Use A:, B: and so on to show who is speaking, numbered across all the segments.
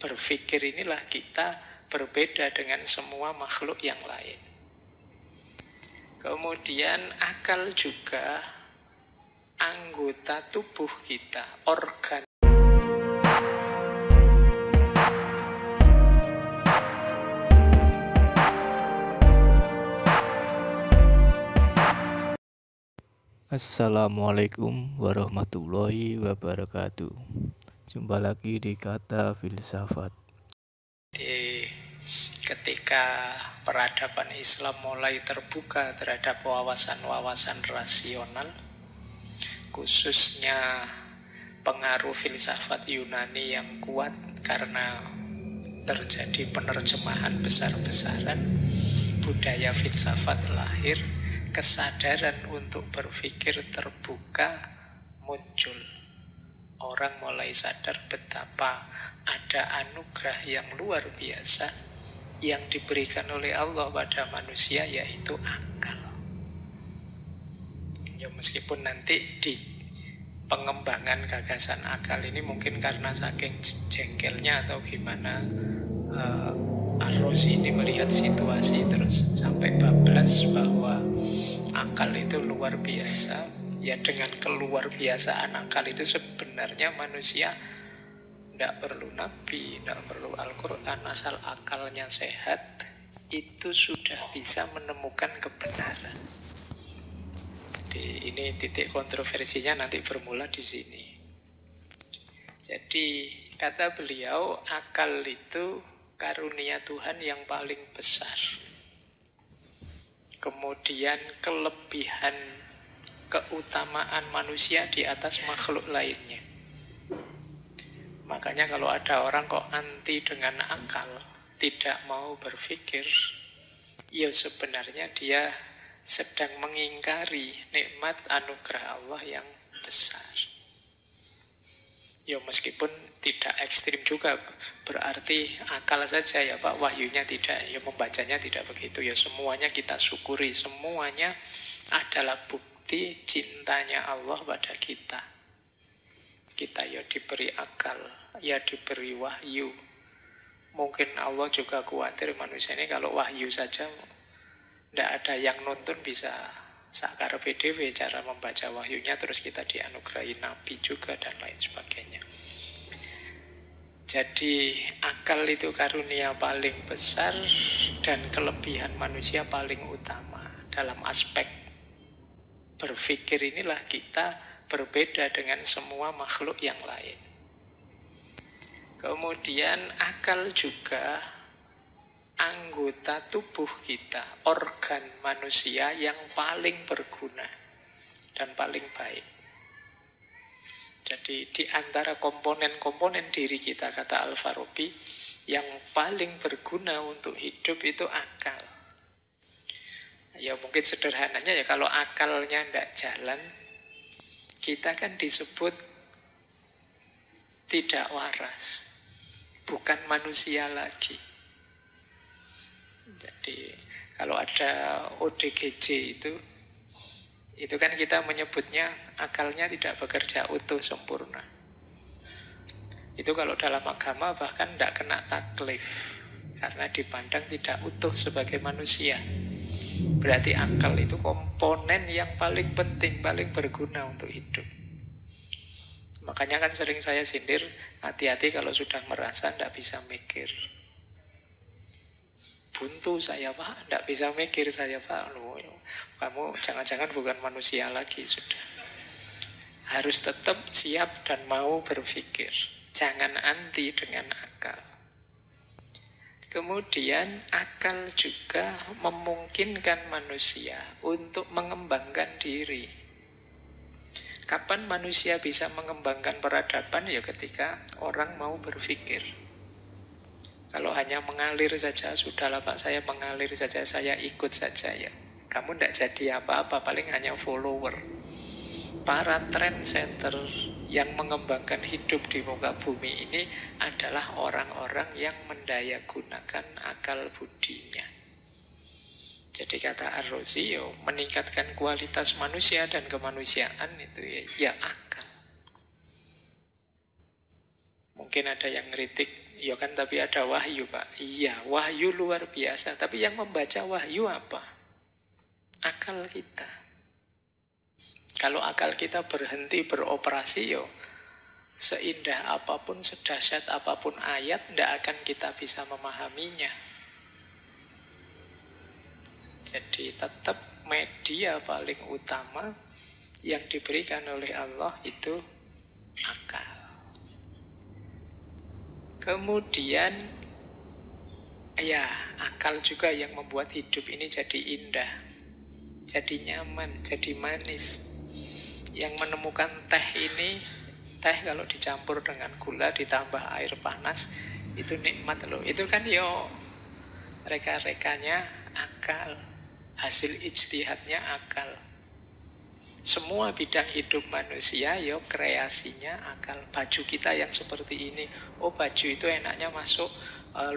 A: berpikir inilah kita berbeda dengan semua makhluk yang lain. Kemudian akal juga anggota tubuh kita, organ.
B: Assalamualaikum warahmatullahi wabarakatuh. Jumpa lagi di Kata Filsafat.
A: Ketika peradaban Islam mulai terbuka terhadap wawasan-wawasan rasional, khususnya pengaruh filsafat Yunani yang kuat karena terjadi penerjemahan besar-besaran, budaya filsafat lahir, kesadaran untuk berpikir terbuka muncul. Orang mulai sadar betapa ada anugerah yang luar biasa yang diberikan oleh Allah pada manusia, yaitu akal. Ya, meskipun nanti di pengembangan gagasan akal ini mungkin karena saking jengkelnya atau gimana, Ar-Razi ini melihat situasi terus sampai bablas bahwa akal itu luar biasa. Ya, dengan keluar biasaan akal itu sebenarnya manusia tidak perlu nabi, tidak perlu Al-Quran. Asal akalnya sehat, itu sudah bisa menemukan kebenaran. Jadi ini titik kontroversinya nanti bermula di sini. Jadi kata beliau, akal itu karunia Tuhan yang paling besar. Kemudian kelebihan keutamaan manusia di atas makhluk lainnya. Makanya kalau ada orang kok anti dengan akal, tidak mau berpikir, ya sebenarnya dia sedang mengingkari nikmat anugerah Allah yang besar. Ya meskipun tidak ekstrim juga, berarti akal saja ya Pak, wahyunya tidak, ya membacanya tidak begitu. Ya semuanya kita syukuri, semuanya adalah bukti cintanya Allah pada kita. Kita ya diberi akal, ya diberi wahyu. Mungkin Allah juga khawatir manusia ini kalau wahyu saja tidak ada yang nonton, bisa sakar PDW cara membaca wahyunya, terus kita dianugerahi nabi juga dan lain sebagainya. Jadi akal itu karunia paling besar dan kelebihan manusia paling utama. Dalam aspek berpikir inilah kita berbeda dengan semua makhluk yang lain. Kemudian akal juga anggota tubuh kita, organ manusia yang paling berguna dan paling baik. Jadi di antara komponen-komponen diri kita, kata Al-Farabi, yang paling berguna untuk hidup itu akal. Ya mungkin sederhananya ya, kalau akalnya tidak jalan, kita kan disebut tidak waras, bukan manusia lagi. Jadi kalau ada ODGJ itu kan kita menyebutnya akalnya tidak bekerja utuh sempurna. Itu kalau dalam agama bahkan tidak kena taklif, karena dipandang tidak utuh sebagai manusia. Berarti akal itu komponen yang paling penting, paling berguna untuk hidup. Makanya kan sering saya sindir, hati-hati kalau sudah merasa tidak bisa mikir. Buntu saya Pak, tidak bisa mikir saya Pak. Loh, kamu jangan-jangan bukan manusia lagi sudah. Harus tetap siap dan mau berpikir. Jangan anti dengan akal. Kemudian akal juga memungkinkan manusia untuk mengembangkan diri. Kapan manusia bisa mengembangkan peradaban? Ya ketika orang mau berpikir. Kalau hanya mengalir saja, sudahlah Pak, saya mengalir saja, saya ikut saja ya. Kamu tidak jadi apa-apa, paling hanya follower. Para trendsetter yang mengembangkan hidup di muka bumi ini adalah orang-orang yang mendayagunakan akal budinya. Jadi kata Ar-Razi, meningkatkan kualitas manusia dan kemanusiaan itu ya akal. Mungkin ada yang ngeritik, Ya kan, tapi ada wahyu, Pak. Iya, wahyu luar biasa. Tapi yang membaca wahyu apa? Akal kita. Kalau akal kita berhenti beroperasi, yo seindah apapun, sedahsyat apapun ayat, tidak akan kita bisa memahaminya. Jadi tetap media paling utama yang diberikan oleh Allah itu akal. Kemudian ya, akal juga yang membuat hidup ini jadi indah, jadi nyaman, jadi manis. Yang menemukan teh ini, teh kalau dicampur dengan gula ditambah air panas, itu nikmat loh. Itu kan yo reka-rekanya akal, hasil ijtihadnya akal. Semua bidang hidup manusia, yo kreasinya akal. Baju kita yang seperti ini, oh baju itu enaknya masuk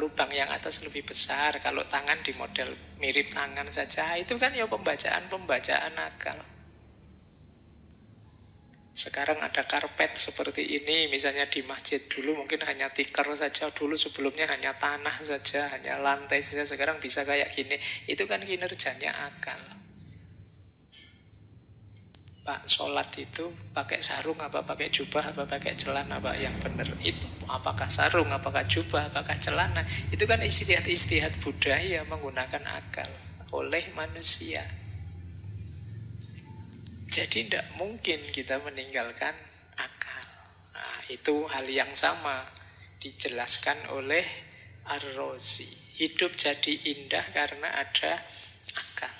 A: lubang yang atas lebih besar. Kalau tangan di model mirip tangan saja, itu kan yo pembacaan akal. Sekarang ada karpet seperti ini, misalnya di masjid dulu mungkin hanya tikar saja, dulu sebelumnya hanya tanah saja, hanya lantai saja, sekarang bisa kayak gini. Itu kan kinerjanya akal. Pak, sholat itu pakai sarung apa pakai jubah apa pakai celana, Pak, yang benar itu apakah sarung, apakah jubah, apakah celana? Itu kan istihad budaya menggunakan akal oleh manusia. Jadi tidak mungkin kita meninggalkan akal. Nah, itu hal yang sama dijelaskan oleh Ar-Razi. Hidup jadi indah karena ada akal.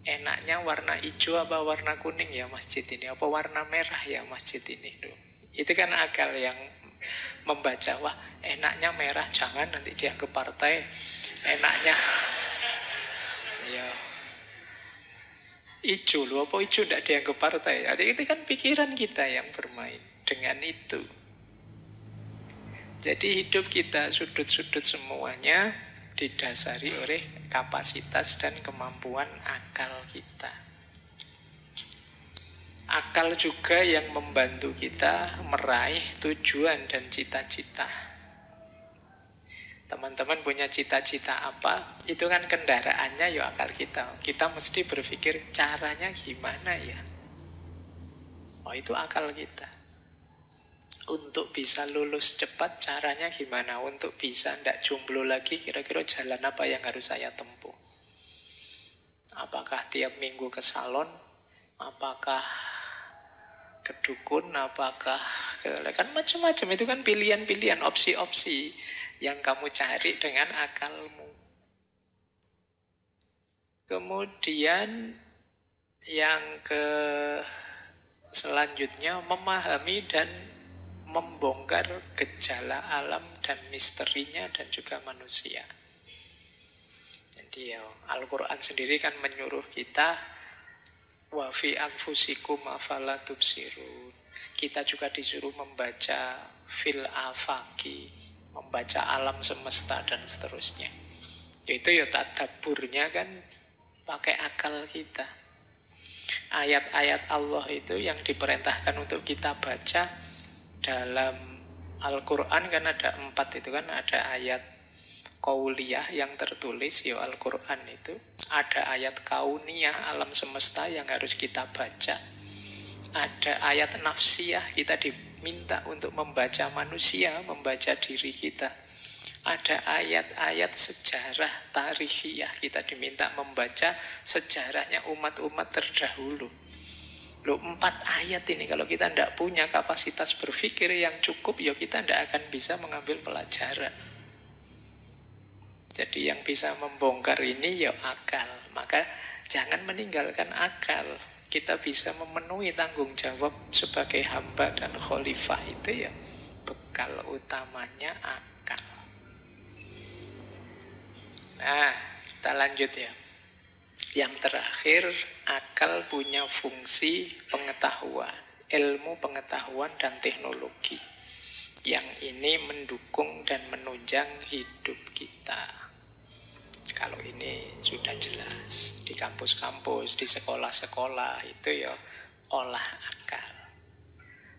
A: Enaknya warna hijau apa warna kuning ya masjid ini, apa warna merah ya masjid ini tuh. Itu kan akal yang membaca, wah enaknya merah, jangan nanti dianggap partai. Enaknya ya hijau loh, apa hijau tidak dianggap partai. Jadi itu kan pikiran kita yang bermain dengan itu. Jadi hidup kita sudut-sudut semuanya didasari oleh kapasitas dan kemampuan akal kita. Akal juga yang membantu kita meraih tujuan dan cita-cita. Teman-teman punya cita-cita apa? Itu kan kendaraannya ya akal kita. Kita mesti berpikir caranya gimana ya. Oh, itu akal kita. Untuk bisa lulus cepat caranya gimana? Untuk bisa tidak jomblo lagi, kira-kira jalan apa yang harus saya tempuh? Apakah tiap minggu ke salon? Apakah ke dukun? Apakah kan macam-macam. Itu kan pilihan-pilihan, opsi-opsi yang kamu cari dengan akalmu. Kemudian yang ke selanjutnya memahami dan membongkar gejala alam dan misterinya dan juga manusia. Jadi ya, Al-Quran sendiri kan menyuruh kita wa fi anfusikum afala tubsirun. Kita juga disuruh membaca fil afaki, membaca alam semesta dan seterusnya. Itu ya tadabburnya kan pakai akal kita. Ayat-ayat Allah itu yang diperintahkan untuk kita baca dalam Al-Quran kan ada 4 itu kan. Ada ayat qauliyah yang tertulis ya Al-Quran itu. Ada ayat kauniyah alam semesta yang harus kita baca. Ada ayat nafsiyah, kita diminta untuk membaca manusia, membaca diri kita. Ada ayat-ayat sejarah tarikhiyah, kita diminta membaca sejarahnya umat-umat terdahulu. Loh, 4 ayat ini kalau kita tidak punya kapasitas berpikir yang cukup, ya kita tidak akan bisa mengambil pelajaran. Jadi yang bisa membongkar ini ya akal. Maka jangan meninggalkan akal. Kita bisa memenuhi tanggung jawab sebagai hamba dan khalifah itu ya bekal utamanya akal. Nah, kita lanjut ya. Yang terakhir, akal punya fungsi pengetahuan, ilmu pengetahuan dan teknologi. Yang ini mendukung dan menunjang hidup kita. Kalau ini sudah jelas, di kampus-kampus, di sekolah-sekolah, itu ya olah akal.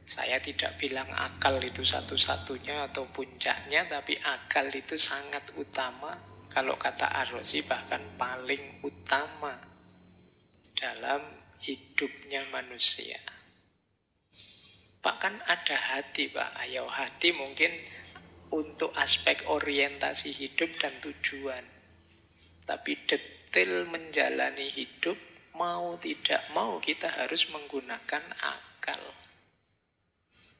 A: Saya tidak bilang akal itu satu-satunya atau puncaknya, tapi akal itu sangat utama. Kalau kata Ar-Razi bahkan paling utama dalam hidupnya manusia. Bahkan ada hati, Pak. Ayo, hati mungkin untuk aspek orientasi hidup dan tujuan. Tapi detail menjalani hidup, mau tidak mau kita harus menggunakan akal.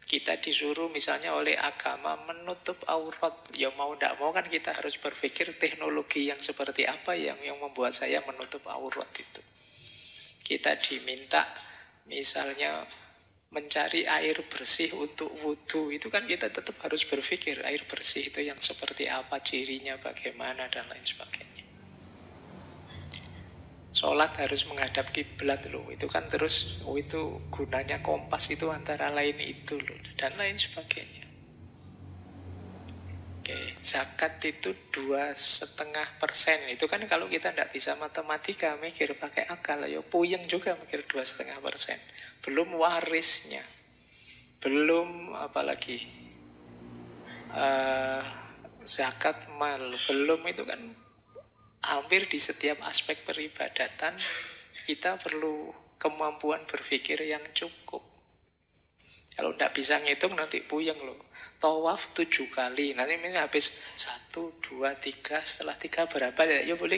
A: Kita disuruh misalnya oleh agama menutup aurat. Ya mau tidak mau kan kita harus berpikir teknologi yang seperti apa yang membuat saya menutup aurat itu. Kita diminta misalnya mencari air bersih untuk wudhu. Itu kan kita tetap harus berpikir air bersih itu yang seperti apa, cirinya bagaimana dan lain sebagainya. Sholat harus menghadap kiblat loh. Itu kan terus, itu gunanya kompas itu antara lain itu loh. Dan lain sebagainya. Oke, zakat itu 2,5%. Itu kan kalau kita tidak bisa matematika, mikir pakai akal. Ya puyeng juga mikir 2,5%. Belum warisnya. Belum apalagi zakat mal. Belum itu kan hampir di setiap aspek peribadatan kita perlu kemampuan berpikir yang cukup. Kalau tidak bisa ngitung nanti puyeng loh. Tawaf 7 kali, nanti misalnya habis 1, 2, 3, setelah 3 berapa ya boleh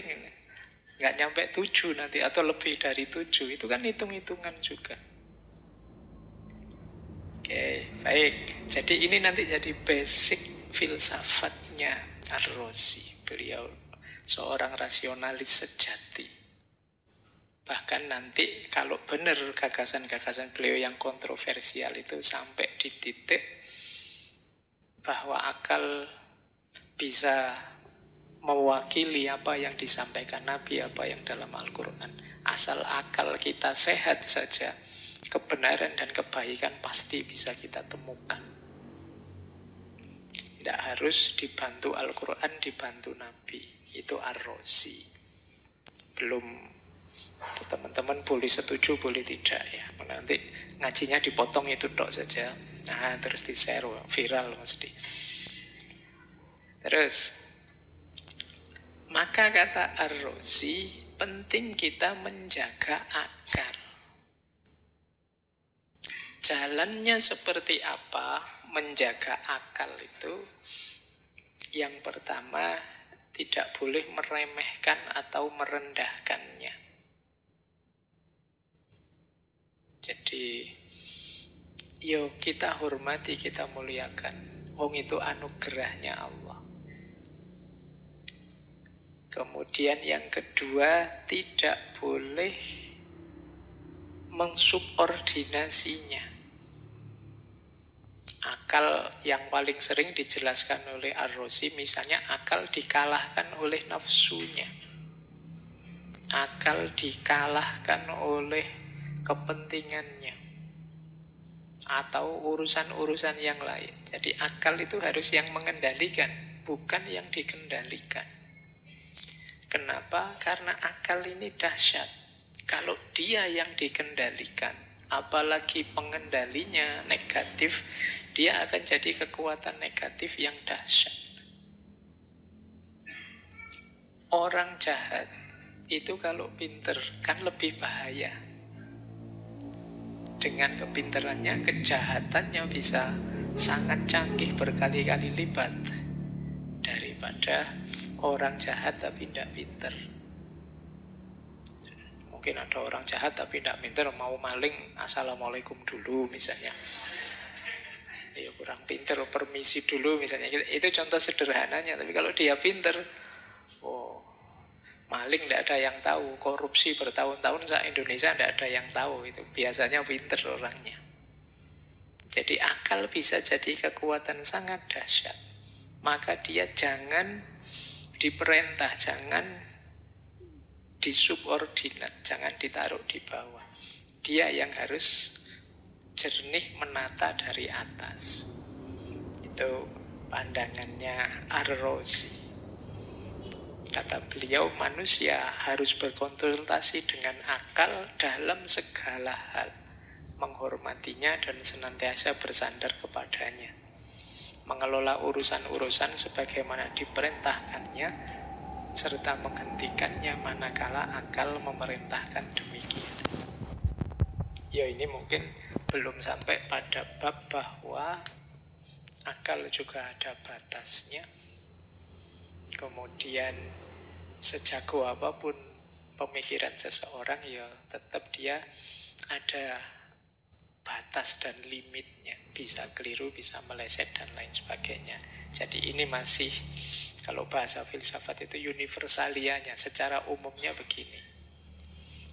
A: nggak nyampe 7 nanti atau lebih dari 7. Itu kan hitung-hitungan juga. Oke, baik. Jadi ini nanti jadi basic filsafatnya Ar-Razi. Beliau seorang rasionalis sejati. Bahkan nanti kalau benar gagasan-gagasan beliau yang kontroversial itu sampai di titik bahwa akal bisa mewakili apa yang disampaikan Nabi, apa yang dalam Al-Quran. Asal akal kita sehat saja, kebenaran dan kebaikan pasti bisa kita temukan. Tidak harus dibantu Al-Quran, dibantu Nabi. Itu Ar-Razi. Belum, teman-teman boleh setuju, boleh tidak ya. Nanti ngajinya dipotong itu tok saja. Nah, terus di-share, viral mesti. Terus, maka kata Ar-Razi, penting kita menjaga akal. Jalannya seperti apa menjaga akal itu? Yang pertama, tidak boleh meremehkan atau merendahkannya. Jadi, yo kita hormati, kita muliakan. Wong itu anugerahnya Allah. Kemudian yang kedua, tidak boleh mensubordinasinya. Akal yang paling sering dijelaskan oleh Ar-Razi, misalnya akal dikalahkan oleh nafsunya. Akal dikalahkan oleh kepentingannya. Atau urusan-urusan yang lain. Jadi akal itu harus yang mengendalikan, bukan yang dikendalikan. Kenapa? Karena akal ini dahsyat. Kalau dia yang dikendalikan, apalagi pengendalinya negatif, dia akan jadi kekuatan negatif yang dahsyat. Orang jahat itu kalau pinter kan lebih bahaya. Dengan kepinterannya, kejahatannya bisa sangat canggih berkali-kali lipat daripada orang jahat tapi tidak pinter. Mungkin ada orang jahat tapi tidak pinter, mau maling assalamualaikum dulu misalnya. Ya kurang pinter, permisi dulu misalnya. Itu contoh sederhananya. Tapi kalau dia pinter, maling tidak ada yang tahu. Korupsi bertahun-tahun se-Indonesia tidak ada yang tahu. Itu biasanya pinter orangnya. Jadi akal bisa jadi kekuatan sangat dahsyat. Maka dia jangan diperintah, jangan disubordinat, jangan ditaruh di bawah. Dia yang harus jernih menata dari atas. Itu pandangannya Ar-Razi. Kata beliau, manusia harus berkonsultasi dengan akal dalam segala hal. menghormatinya dan senantiasa bersandar kepadanya, mengelola urusan-urusan sebagaimana diperintahkannya, serta menghentikannya manakala akal memerintahkan demikian. Ya ini mungkin belum sampai pada bab bahwa akal juga ada batasnya. Kemudian sejago apapun pemikiran seseorang, ya tetap dia ada batas dan limitnya. Bisa keliru, bisa meleset, dan lain sebagainya. Jadi ini masih, kalau bahasa filsafat itu universalianya, secara umumnya begini.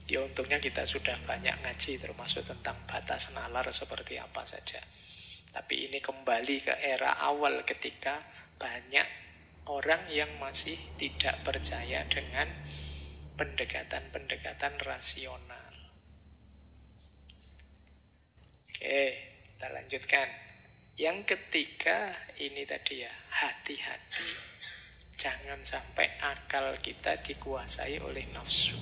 A: Ya untungnya kita sudah banyak ngaji, termasuk tentang batas nalar seperti apa saja. Tapi ini kembali ke era awal ketika banyak orang yang masih tidak percaya dengan pendekatan-pendekatan rasional. Oke, kita lanjutkan. Yang ketiga ini tadi ya, hati-hati. Jangan sampai akal kita dikuasai oleh nafsu.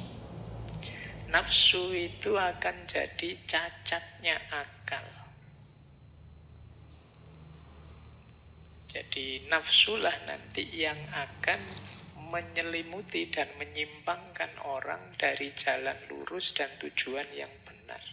A: Nafsu itu akan jadi cacatnya akal. Jadi nafsulah nanti yang akan menyelimuti dan menyimpangkan orang dari jalan lurus dan tujuan yang benar.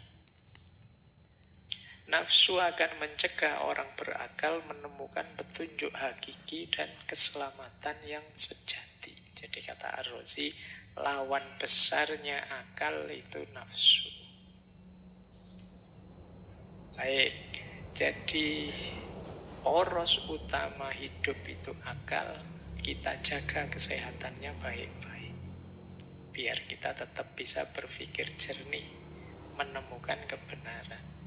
A: Nafsu akan mencegah orang berakal menemukan petunjuk hakiki dan keselamatan yang sejati. Jadi kata Ar-Razi, lawan besarnya akal itu nafsu. Baik, jadi poros utama hidup itu akal. Kita jaga kesehatannya baik-baik, biar kita tetap bisa berpikir jernih, menemukan kebenaran.